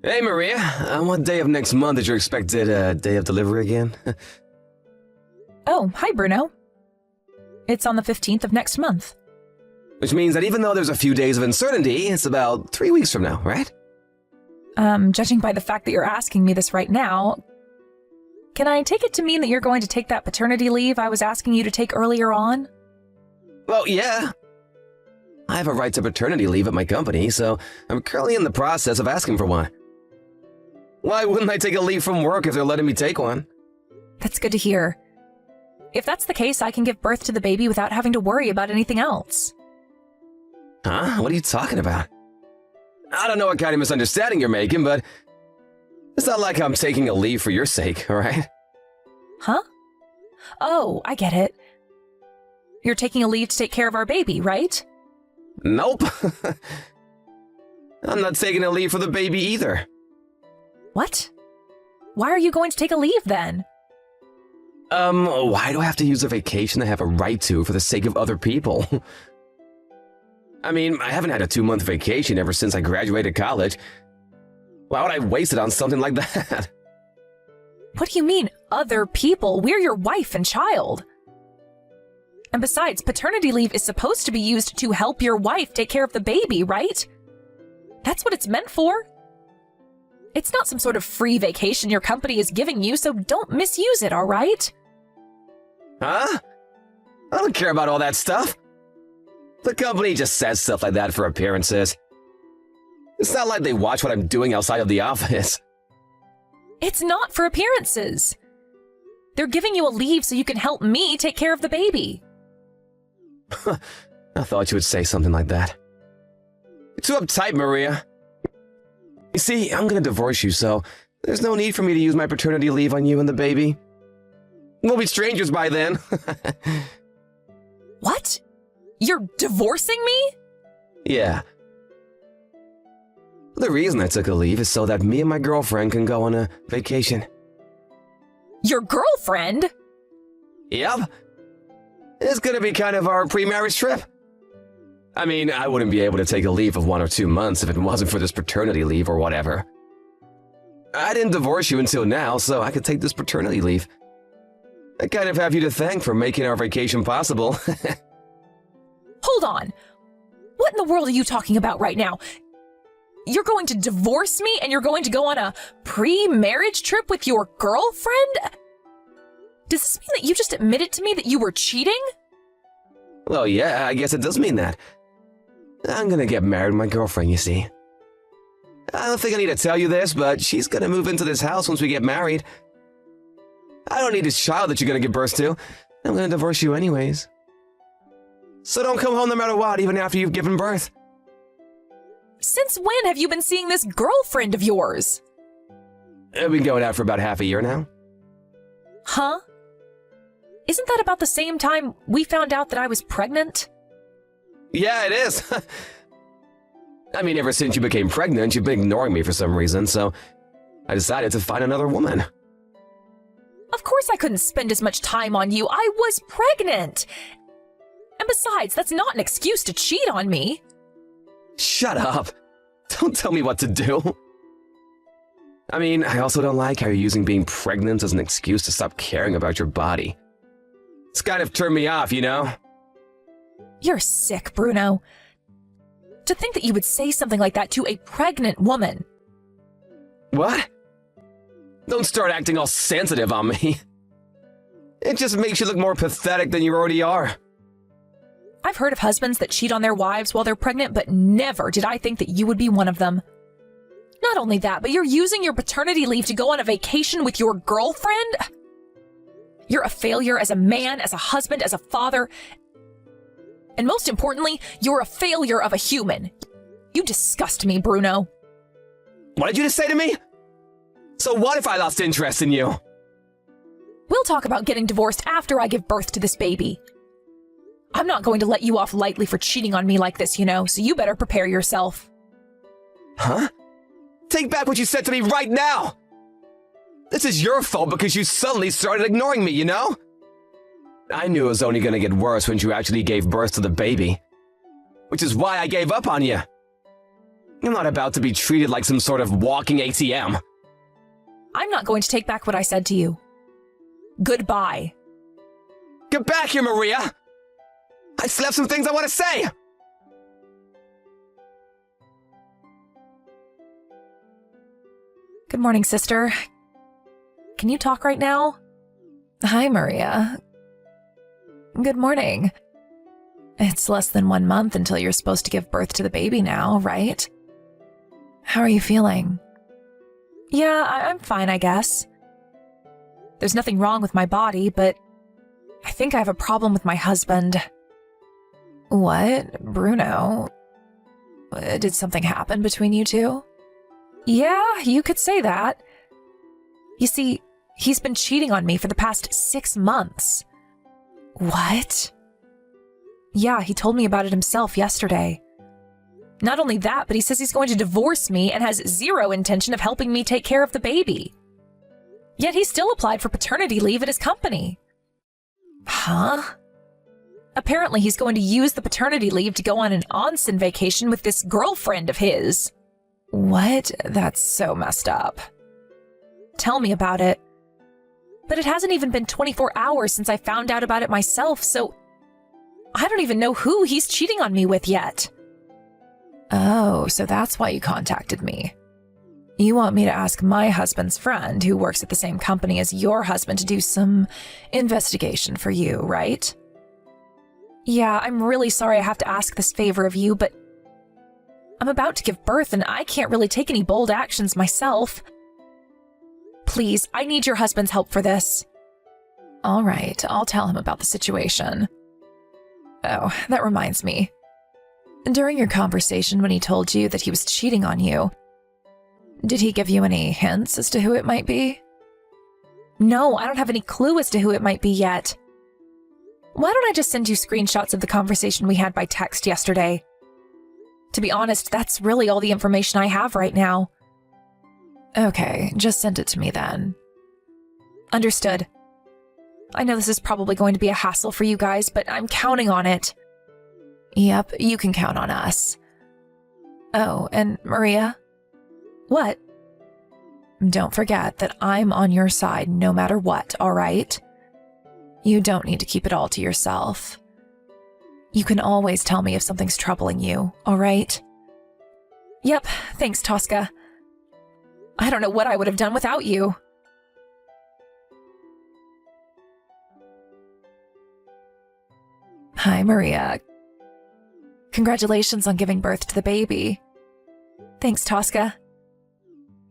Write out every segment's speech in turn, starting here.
Hey, Maria. What day of next month is your expected day of delivery again? Oh, hi, Bruno. It's on the 15th of next month. Which means that even though there's a few days of uncertainty, it's about 3 weeks from now, right? Judging by the fact that you're asking me this right now, can I take it to mean that you're going to take that paternity leave I was asking you to take earlier on? Well, yeah. I have a right to paternity leave at my company, so I'm currently in the process of asking for one. Why wouldn't I take a leave from work if they're letting me take one? That's good to hear. If that's the case, I can give birth to the baby without having to worry about anything else. Huh? What are you talking about? I don't know what kind of misunderstanding you're making, but it's not like I'm taking a leave for your sake, alright? Huh? Oh, I get it. You're taking a leave to take care of our baby, right? Nope. I'm not taking a leave for the baby either. What? Why are you going to take a leave then? Why do I have to use a vacation I have a right to for the sake of other people? I mean, I haven't had a 2-month vacation ever since I graduated college. Why would I waste it on something like that? What do you mean, other people? We're your wife and child. And besides, paternity leave is supposed to be used to help your wife take care of the baby, right? That's what it's meant for. It's not some sort of free vacation your company is giving you, so don't misuse it, all right? Huh? I don't care about all that stuff. The company just says stuff like that for appearances. It's not like they watch what I'm doing outside of the office. It's not for appearances. They're giving you a leave so you can help me take care of the baby. I thought you would say something like that. You're too uptight, Maria. You see, I'm gonna divorce you, so there's no need for me to use my paternity leave on you and the baby. We'll be strangers by then. What? You're divorcing me? Yeah. The reason I took a leave is so that me and my girlfriend can go on a vacation. Your girlfriend? Yep. It's gonna be kind of our pre-marriage trip. I mean, I wouldn't be able to take a leave of 1 or 2 months if it wasn't for this paternity leave or whatever. I didn't divorce you until now, so I could take this paternity leave. I kind of have you to thank for making our vacation possible. Hold on. What in the world are you talking about right now? You're going to divorce me and you're going to go on a pre-marriage trip with your girlfriend? Does this mean that you just admitted to me that you were cheating? Well, yeah, I guess it does mean that. I'm gonna get married with my girlfriend, you see. I don't think I need to tell you this, but she's gonna move into this house once we get married. I don't need this child that you're gonna give birth to. I'm gonna divorce you anyways. So don't come home no matter what, even after you've given birth. Since when have you been seeing this girlfriend of yours? We've been going out for about half a year now. Huh? Isn't that about the same time we found out that I was pregnant? Yeah, it is. I mean, ever since you became pregnant, you've been ignoring me for some reason, so I decided to find another woman. Of course I couldn't spend as much time on you. I was pregnant. And besides, that's not an excuse to cheat on me. Shut up. Don't tell me what to do. I mean, I also don't like how you're using being pregnant as an excuse to stop caring about your body. It's kind of turned me off, you know? You're sick, Bruno. To think that you would say something like that to a pregnant woman. What? Don't start acting all sensitive on me. It just makes you look more pathetic than you already are. I've heard of husbands that cheat on their wives while they're pregnant, but never did I think that you would be one of them. Not only that, but you're using your paternity leave to go on a vacation with your girlfriend? You're a failure as a man, as a husband, as a father. And most importantly, you're a failure of a human. You disgust me, Bruno. What did you just say to me? So what if I lost interest in you? We'll talk about getting divorced after I give birth to this baby. I'm not going to let you off lightly for cheating on me like this, you know, so you better prepare yourself. Huh? Take back what you said to me right now! This is your fault because you suddenly started ignoring me, you know? I knew it was only gonna get worse when you actually gave birth to the baby. Which is why I gave up on you. I'm not about to be treated like some sort of walking ATM. I'm not going to take back what I said to you. Goodbye. Get back here, Maria! I still have some things I want to say! Good morning, sister. Can you talk right now? Hi, Maria. Good morning. It's less than 1 month until you're supposed to give birth to the baby now, right? How are you feeling? Yeah, I'm fine, I guess. There's nothing wrong with my body, but I think I have a problem with my husband. What? Bruno? Did something happen between you two? Yeah, you could say that. You see, he's been cheating on me for the past 6 months. What? Yeah, he told me about it himself yesterday. Not only that, but he says he's going to divorce me and has zero intention of helping me take care of the baby. Yet he still applied for paternity leave at his company. Huh? Apparently he's going to use the paternity leave to go on an onsen vacation with this girlfriend of his. What? That's so messed up. Tell me about it. But it hasn't even been 24 hours since I found out about it myself, so I don't even know who he's cheating on me with yet. Oh, so that's why you contacted me. You want me to ask my husband's friend, who works at the same company as your husband, to do some investigation for you, right? Yeah, I'm really sorry I have to ask this favor of you, but I'm about to give birth and I can't really take any bold actions myself. Please, I need your husband's help for this. All right, I'll tell him about the situation. Oh, that reminds me. During your conversation when he told you that he was cheating on you, did he give you any hints as to who it might be? No, I don't have any clue as to who it might be yet. Why don't I just send you screenshots of the conversation we had by text yesterday? To be honest, that's really all the information I have right now. Okay, just send it to me then. Understood. I know this is probably going to be a hassle for you guys, but I'm counting on it. Yep, you can count on us. Oh, and Maria? What? Don't forget that I'm on your side no matter what, all right? You don't need to keep it all to yourself. You can always tell me if something's troubling you, all right? Yep, thanks, Tosca. I don't know what I would have done without you. Hi, Maria. Congratulations on giving birth to the baby. Thanks, Tosca.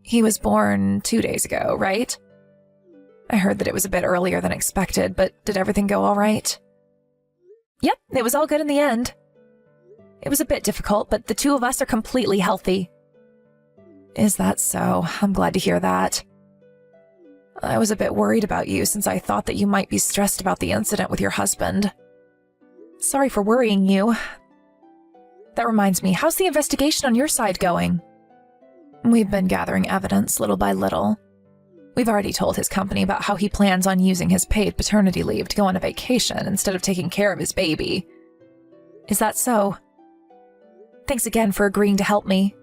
He was born 2 days ago, right? I heard that it was a bit earlier than expected, but did everything go all right? Yep, it was all good in the end. It was a bit difficult, but the two of us are completely healthy. Is that so? I'm glad to hear that. I was a bit worried about you since I thought that you might be stressed about the incident with your husband. Sorry for worrying you. That reminds me, how's the investigation on your side going? We've been gathering evidence little by little. We've already told his company about how he plans on using his paid paternity leave to go on a vacation instead of taking care of his baby. Is that so? Thanks again for agreeing to help me.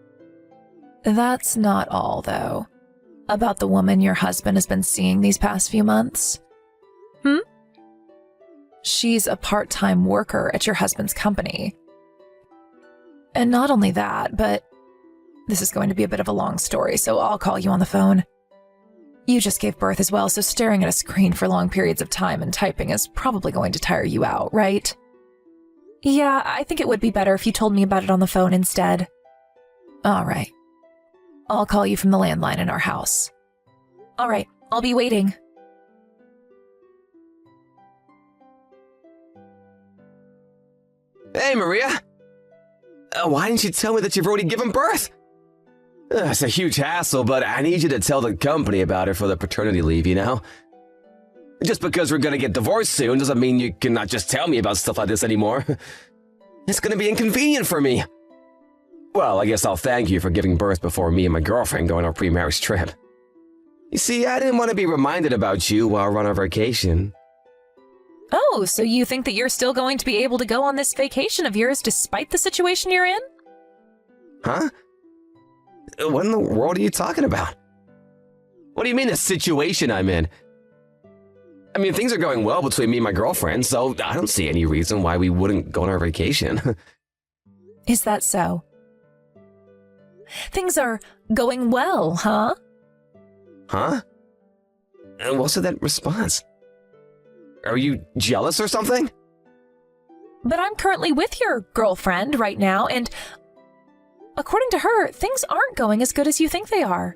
That's not all, though. About the woman your husband has been seeing these past few months. She's a part-time worker at your husband's company. And not only that, but this is going to be a bit of a long story, so I'll call you on the phone. You just gave birth as well, so staring at a screen for long periods of time and typing is probably going to tire you out, right? Yeah, I think it would be better if you told me about it on the phone instead. All right. I'll call you from the landline in our house. All right, I'll be waiting. Hey, Maria! Why didn't you tell me that you've already given birth? It's a huge hassle, but I need you to tell the company about it for the paternity leave, you know? Just because we're gonna get divorced soon doesn't mean you cannot just tell me about stuff like this anymore. It's gonna be inconvenient for me. Well, I guess I'll thank you for giving birth before me and my girlfriend go on our pre-marriage trip. You see, I didn't want to be reminded about you while we're on our vacation. Oh, so you think that you're still going to be able to go on this vacation of yours despite the situation you're in? Huh? What in the world are you talking about? What do you mean the situation I'm in? I mean, things are going well between me and my girlfriend, so I don't see any reason why we wouldn't go on our vacation. Is that so? Things are going well, huh? Huh? What's with that response? Are you jealous or something? But I'm currently with your girlfriend right now, and according to her, things aren't going as good as you think they are.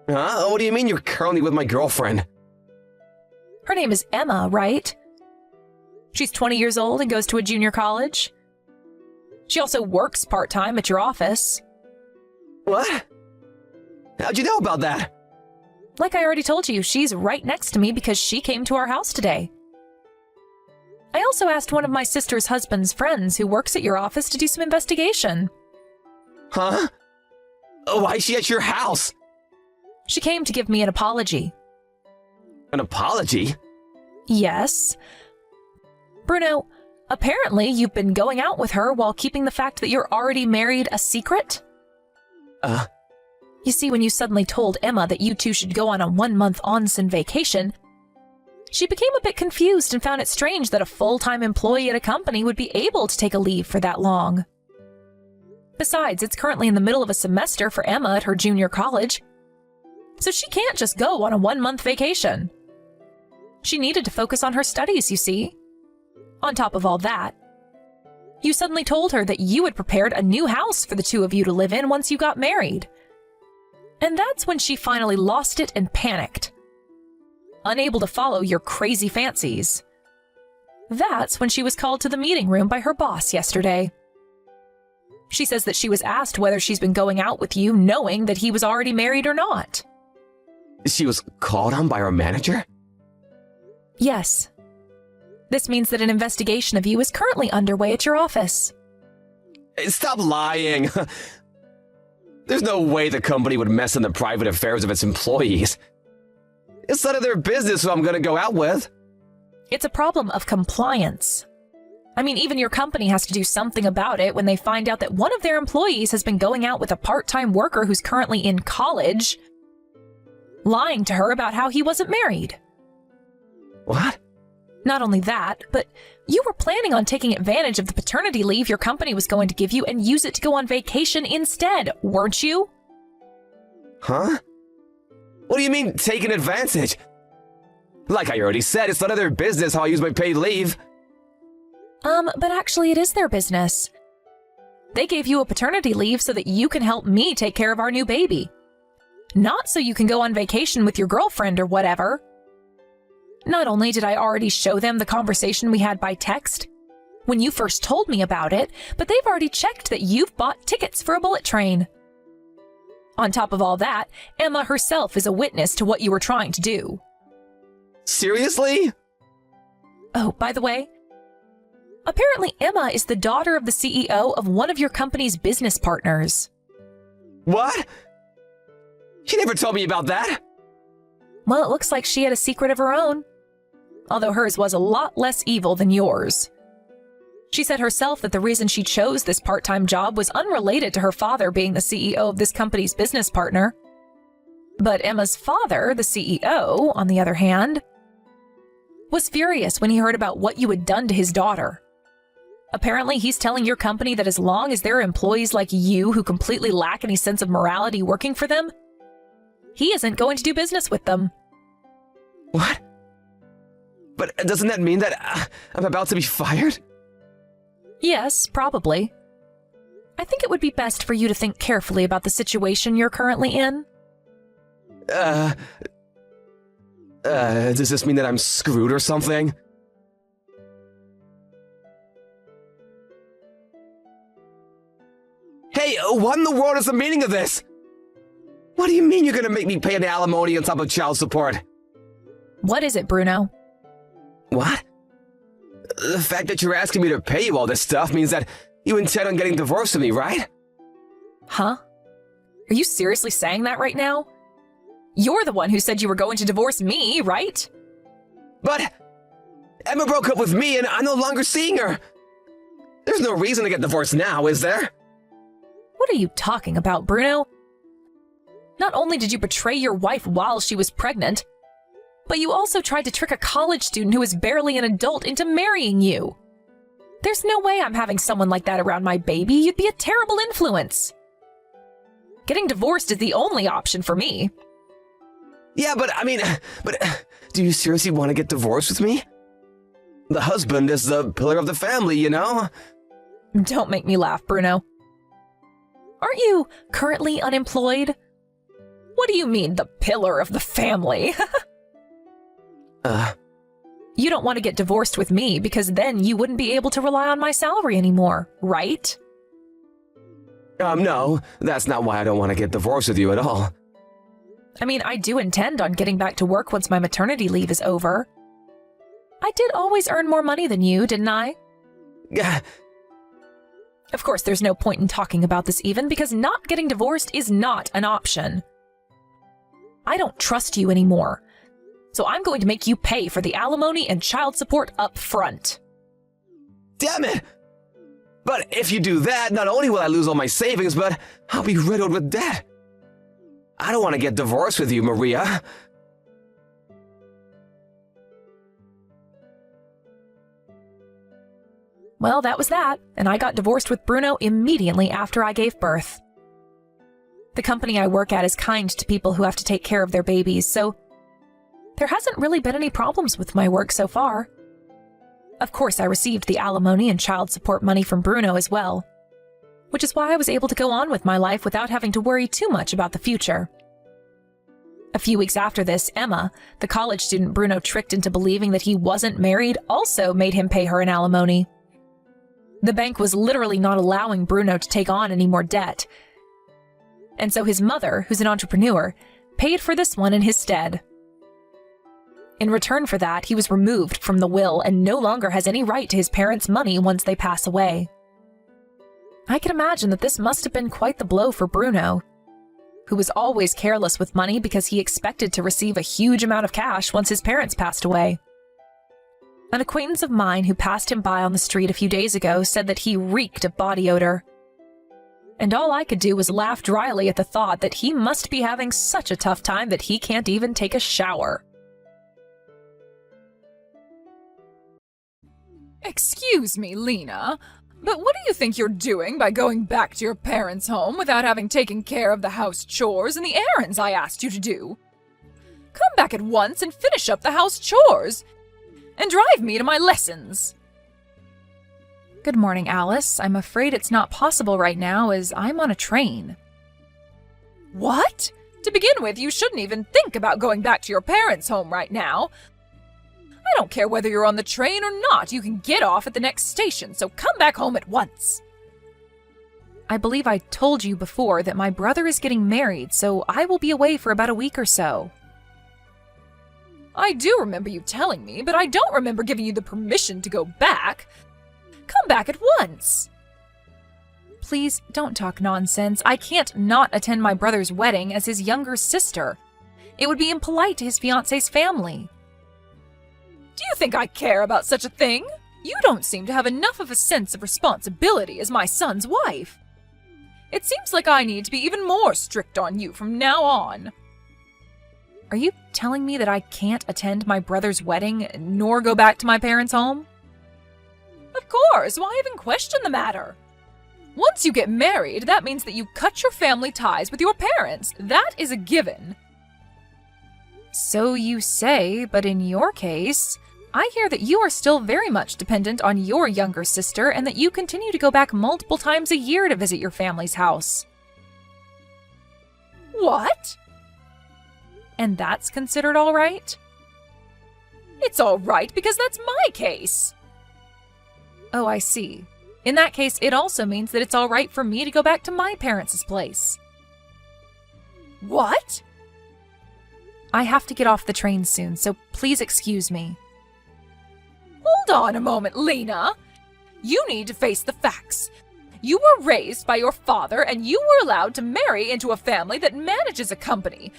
Huh? What do you mean you're currently with my girlfriend? Her name is Emma, right? She's 20 years old and goes to a junior college. She also works part-time at your office. What? How'd you know about that? Like I already told you, she's right next to me because she came to our house today. I also asked one of my sister's husband's friends who works at your office to do some investigation. Huh? Why is she at your house? She came to give me an apology. An apology? Yes. Bruno, apparently you've been going out with her while keeping the fact that you're already married a secret? You see, when you suddenly told Emma that you two should go on a 1-month onsen vacation, she became a bit confused and found it strange that a full-time employee at a company would be able to take a leave for that long. Besides, it's currently in the middle of a semester for Emma at her junior college, so she can't just go on a 1-month vacation. She needed to focus on her studies, you see. On top of all that, you suddenly told her that you had prepared a new house for the two of you to live in once you got married. And that's when she finally lost it and panicked. Unable to follow your crazy fancies. That's when she was called to the meeting room by her boss yesterday. She says that she was asked whether she's been going out with you knowing that he was already married or not. She was called on by her manager? Yes. This means that an investigation of you is currently underway at your office. Stop lying! There's no way the company would mess in the private affairs of its employees. It's none of their business who I'm gonna go out with. It's a problem of compliance. I mean, even your company has to do something about it when they find out that one of their employees has been going out with a part-time worker who's currently in college, lying to her about how he wasn't married. What? Not only that, but you were planning on taking advantage of the paternity leave your company was going to give you and use it to go on vacation instead, weren't you? Huh? What do you mean, taking advantage? Like I already said, it's none of their business how I use my paid leave. But actually it is their business. They gave you a paternity leave so that you can help me take care of our new baby. Not so you can go on vacation with your girlfriend or whatever. Not only did I already show them the conversation we had by text when you first told me about it, but they've already checked that you've bought tickets for a bullet train. On top of all that, Emma herself is a witness to what you were trying to do. Seriously? Oh, by the way, apparently Emma is the daughter of the CEO of one of your company's business partners. What? She never told me about that. Well, it looks like she had a secret of her own, although hers was a lot less evil than yours. She said herself that the reason she chose this part-time job was unrelated to her father being the CEO of this company's business partner. But Emma's father, the CEO, on the other hand, was furious when he heard about what you had done to his daughter. Apparently, he's telling your company that as long as there are employees like you who completely lack any sense of morality working for them, he isn't going to do business with them. What? But doesn't that mean that I'm about to be fired? Yes, probably. I think it would be best for you to think carefully about the situation you're currently in. Does this mean that I'm screwed or something? Hey, what in the world is the meaning of this? What do you mean you're gonna make me pay an alimony on top of child support? What is it, Bruno? What? The fact that you're asking me to pay you all this stuff means that you intend on getting divorced from me, right? Huh? Are you seriously saying that right now? You're the one who said you were going to divorce me, right? But Emma broke up with me and I'm no longer seeing her. There's no reason to get divorced now, is there? What What are you talking about, Bruno? Not only did you betray your wife while she was pregnant, but you also tried to trick a college student who is barely an adult into marrying you. There's no way I'm having someone like that around my baby. You'd be a terrible influence. Getting divorced is the only option for me. Yeah, but do you seriously want to get divorced with me? The husband is the pillar of the family, you know? Don't make me laugh, Bruno. Aren't you currently unemployed? What do you mean, the pillar of the family? You don't want to get divorced with me because then you wouldn't be able to rely on my salary anymore, right? No, that's not why I don't want to get divorced with you at all. I mean, I do intend on getting back to work once my maternity leave is over. I did always earn more money than you, didn't I? Yeah. Of course, there's no point in talking about this even because not getting divorced is not an option. I don't trust you anymore, so I'm going to make you pay for the alimony and child support up front. Damn it! But if you do that, not only will I lose all my savings, but I'll be riddled with debt. I don't want to get divorced with you, Maria. Well, that was that, and I got divorced with Bruno immediately after I gave birth. The company I work at is kind to people who have to take care of their babies, so there hasn't really been any problems with my work so far. Of course, I received the alimony and child support money from Bruno as well, which is why I was able to go on with my life without having to worry too much about the future. A few weeks after this, Emma, the college student Bruno tricked into believing that he wasn't married, also made him pay her an alimony. The bank was literally not allowing Bruno to take on any more debt, and so his mother, who's an entrepreneur, paid for this one in his stead. In return for that, he was removed from the will and no longer has any right to his parents' money once they pass away. I can imagine that this must have been quite the blow for Bruno, who was always careless with money because he expected to receive a huge amount of cash once his parents passed away. An acquaintance of mine who passed him by on the street a few days ago said that he reeked of body odor. And all I could do was laugh dryly at the thought that he must be having such a tough time that he can't even take a shower. Excuse me, Lena, but what do you think you're doing by going back to your parents' home without having taken care of the house chores and the errands I asked you to do? Come back at once and finish up the house chores, and drive me to my lessons. Good morning, Alice. I'm afraid it's not possible right now as I'm on a train. What? To begin with, you shouldn't even think about going back to your parents' home right now. I don't care whether you're on the train or not. You can get off at the next station, so come back home at once. I believe I told you before that my brother is getting married, so I will be away for about a week or so. I do remember you telling me, but I don't remember giving you the permission to go back. Come back at once. Please don't talk nonsense. I can't not attend my brother's wedding as his younger sister. It would be impolite to his fiancé's family. Do you think I care about such a thing? You don't seem to have enough of a sense of responsibility as my son's wife. It seems like I need to be even more strict on you from now on. Are you telling me that I can't attend my brother's wedding nor go back to my parents' home? Of course, why even question the matter? Once you get married, that means that you cut your family ties with your parents. That is a given. So you say, but in your case, I hear that you are still very much dependent on your younger sister and that you continue to go back multiple times a year to visit your family's house. What? And that's considered all right? It's all right because that's my case. Oh, I see. In that case, it also means that it's all right for me to go back to my parents' place. What? I have to get off the train soon, so please excuse me. Hold on a moment, Lena. You need to face the facts. You were raised by your father, and you were allowed to marry into a family that manages a company.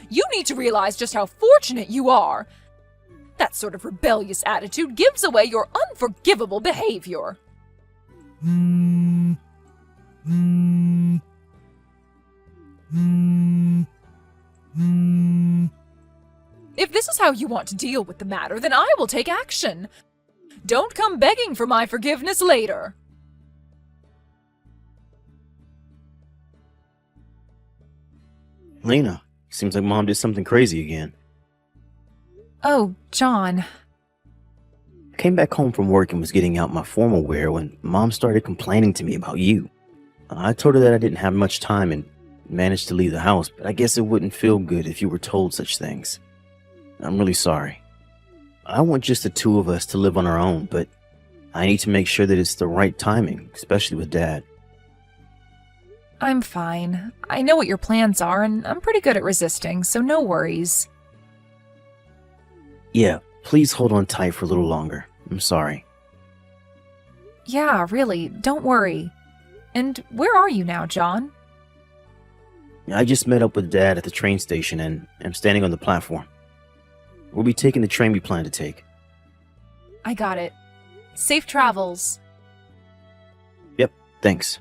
You need to realize just how fortunate you are. That sort of rebellious attitude gives away your unforgivable behavior. If this is how you want to deal with the matter, then I will take action. Don't come begging for my forgiveness later. Lena, seems like Mom did something crazy again. Oh, John. I came back home from work and was getting out my formal wear when Mom started complaining to me about you. I told her that I didn't have much time and managed to leave the house, but I guess it wouldn't feel good if you were told such things. I'm really sorry. I want just the two of us to live on our own, but I need to make sure that it's the right timing, especially with Dad. I'm fine. I know what your plans are, and I'm pretty good at resisting, so no worries. Yeah, please hold on tight for a little longer. I'm sorry. Yeah, really, don't worry. And where are you now, John? I just met up with Dad at the train station and am standing on the platform. We'll be taking the train we plan to take. I got it. Safe travels. Yep, thanks.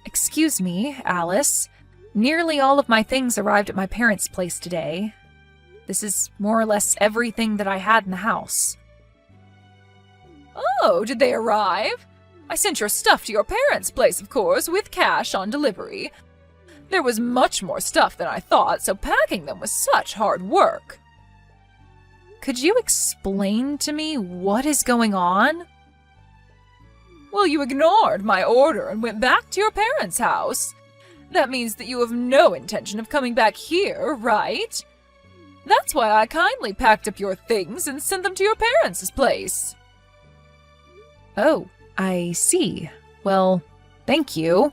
Excuse me, Alice. Nearly all of my things arrived at my parents' place today. This is more or less everything that I had in the house. Oh, did they arrive? I sent your stuff to your parents' place, of course, with cash on delivery. There was much more stuff than I thought, so packing them was such hard work. Could you explain to me what is going on? Well, you ignored my order and went back to your parents' house. That means that you have no intention of coming back here, right? That's why I kindly packed up your things and sent them to your parents' place. Oh, I see. Well, thank you.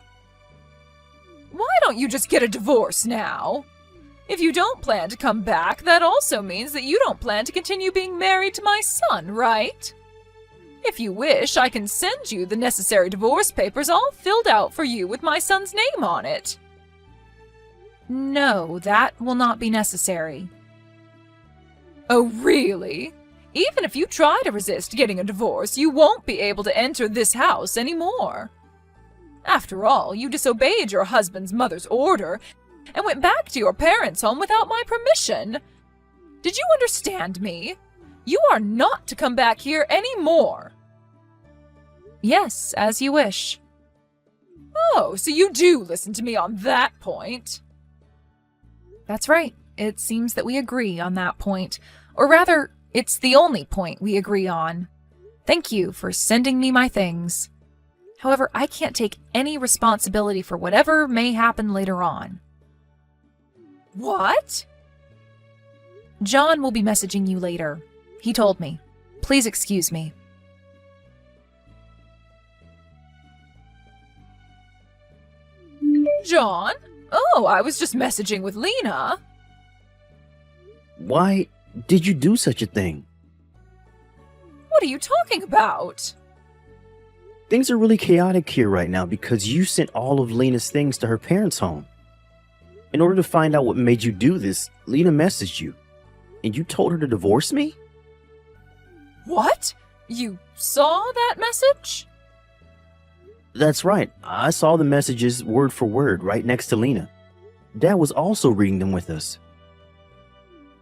Why don't you just get a divorce now? If you don't plan to come back, that also means that you don't plan to continue being married to my son, right? If you wish, I can send you the necessary divorce papers all filled out for you with my son's name on it. No, that will not be necessary. Oh, really? Even if you try to resist getting a divorce, you won't be able to enter this house anymore. After all, you disobeyed your husband's mother's order and went back to your parents' home without my permission. Did you understand me? You are not to come back here anymore. Yes, as you wish. Oh, so you do listen to me on that point. That's right. It seems that we agree on that point. Or rather, it's the only point we agree on. Thank you for sending me my things. However, I can't take any responsibility for whatever may happen later on. What? John will be messaging you later. He told me. Please excuse me. John? Oh, I was just messaging with Lena. Why did you do such a thing? What are you talking about? Things are really chaotic here right now because you sent all of Lena's things to her parents' home. In order to find out what made you do this, Lena messaged you. And you told her to divorce me? What? You saw that message? That's right. I saw the messages word for word right next to Lena. Dad was also reading them with us.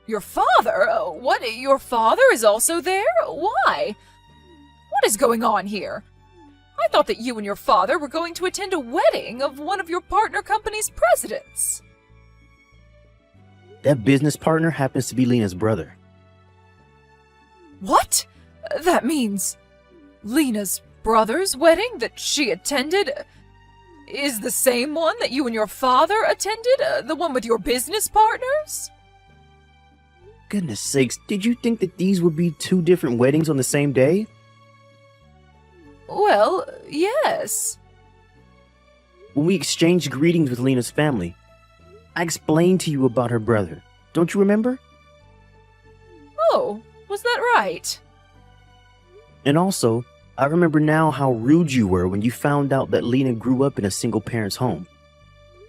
Your father? What? Your father is also there? Why? What is going on here? I thought that you and your father were going to attend a wedding of one of your partner company's presidents. That business partner happens to be Lena's brother. What? That means Lena's brother's wedding that she attended is the same one that you and your father attended? The one with your business partners? Goodness sakes, did you think that these would be two different weddings on the same day? Well, yes. When we exchanged greetings with Lena's family, I explained to you about her brother. Don't you remember? Oh, was that right? And also, I remember now how rude you were when you found out that Lena grew up in a single parent's home.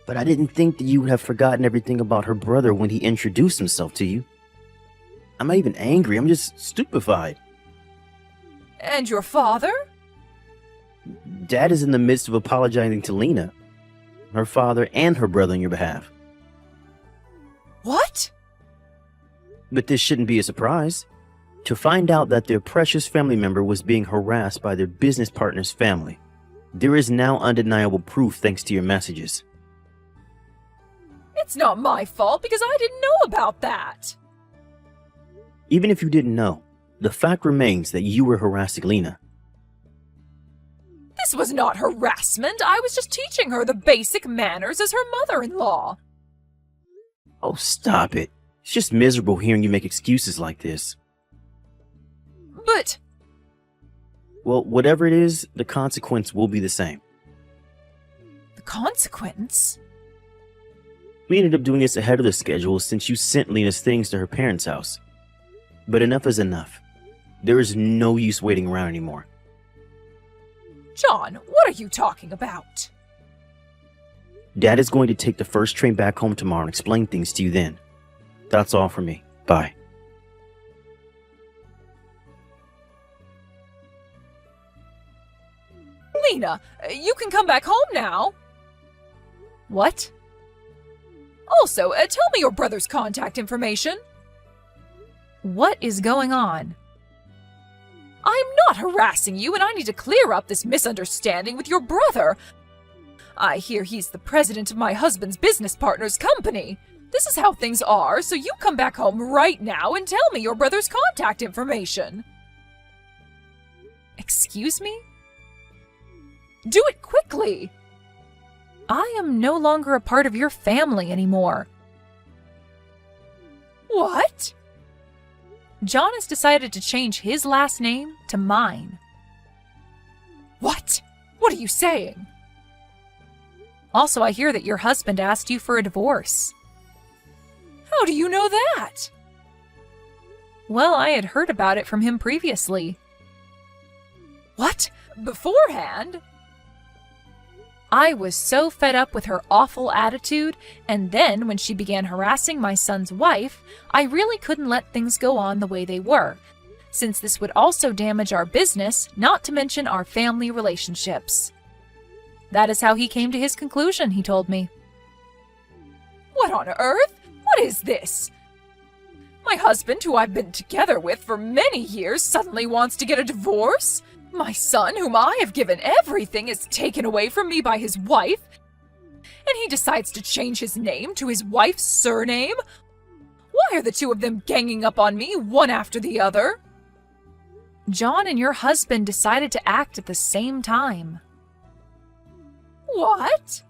But I didn't think that you would have forgotten everything about her brother when he introduced himself to you. I'm not even angry, I'm just stupefied. And your father? Dad is in the midst of apologizing to Lena, her father, and her brother on your behalf. What? But this shouldn't be a surprise. To find out that their precious family member was being harassed by their business partner's family. There is now undeniable proof thanks to your messages. It's not my fault because I didn't know about that. Even if you didn't know, the fact remains that you were harassing Lena. This was not harassment. I was just teaching her the basic manners as her mother-in-law. Oh, stop it. It's just miserable hearing you make excuses like this. But... Well, whatever it is, the consequence will be the same. The consequence? We ended up doing this ahead of the schedule since you sent Lena's things to her parents' house. But enough is enough. There is no use waiting around anymore. John, what are you talking about? Dad is going to take the first train back home tomorrow and explain things to you then. That's all for me. Bye. Lena, you can come back home now. What? Also, tell me your brother's contact information. What is going on? I'm not harassing you, and I need to clear up this misunderstanding with your brother. I hear he's the president of my husband's business partner's company. This is how things are, so you come back home right now and tell me your brother's contact information. Excuse me? Do it quickly. I am no longer a part of your family anymore. What? John has decided to change his last name to mine. What? What are you saying? Also, I hear that your husband asked you for a divorce. How do you know that? Well, I had heard about it from him previously. What? Beforehand? I was so fed up with her awful attitude, and then when she began harassing my son's wife, I really couldn't let things go on the way they were, since this would also damage our business, not to mention our family relationships. That is how he came to his conclusion, he told me. What on earth? What is this? My husband, who I've been together with for many years, suddenly wants to get a divorce? My son, whom I have given everything, is taken away from me by his wife, and he decides to change his name to his wife's surname? Why are the two of them ganging up on me, one after the other? John and your husband decided to act at the same time. What?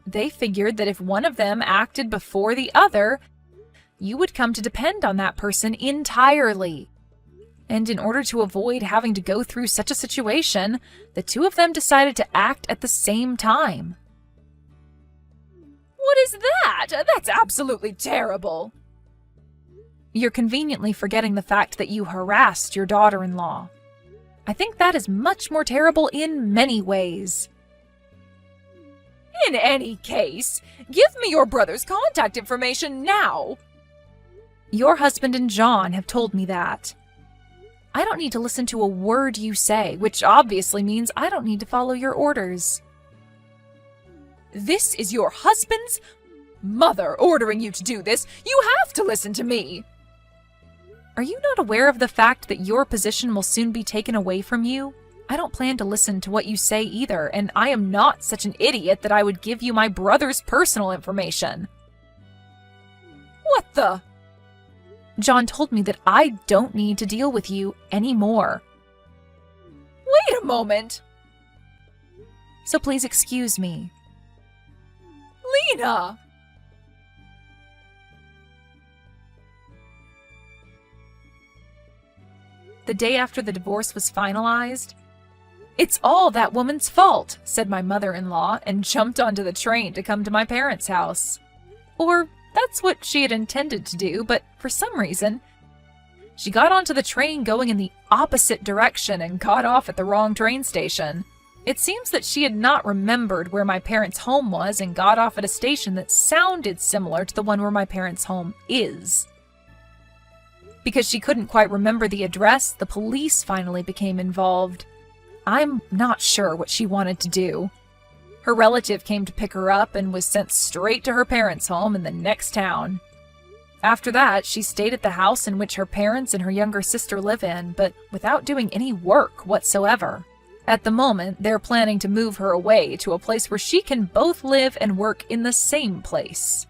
They figured that if one of them acted before the other, you would come to depend on that person entirely. And in order to avoid having to go through such a situation, the two of them decided to act at the same time. What is that? That's absolutely terrible. You're conveniently forgetting the fact that you harassed your daughter-in-law. I think that is much more terrible in many ways. In any case, give me your brother's contact information now. Your husband and John have told me that. I don't need to listen to a word you say, which obviously means I don't need to follow your orders. This is your husband's mother ordering you to do this. You have to listen to me. Are you not aware of the fact that your position will soon be taken away from you? I don't plan to listen to what you say either, and I am not such an idiot that I would give you my brother's personal information. What the? John told me that I don't need to deal with you anymore. Wait a moment. So please excuse me. Lena! The day after the divorce was finalized, "It's all that woman's fault," said my mother-in-law, and jumped onto the train to come to my parents' house. Or that's what she had intended to do, but for some reason, she got onto the train going in the opposite direction and got off at the wrong train station. It seems that she had not remembered where my parents' home was and got off at a station that sounded similar to the one where my parents' home is. Because she couldn't quite remember the address, the police finally became involved. I'm not sure what she wanted to do. Her relative came to pick her up and was sent straight to her parents' home in the next town. After that, she stayed at the house in which her parents and her younger sister live in, but without doing any work whatsoever. At the moment, they're planning to move her away to a place where she can both live and work in the same place.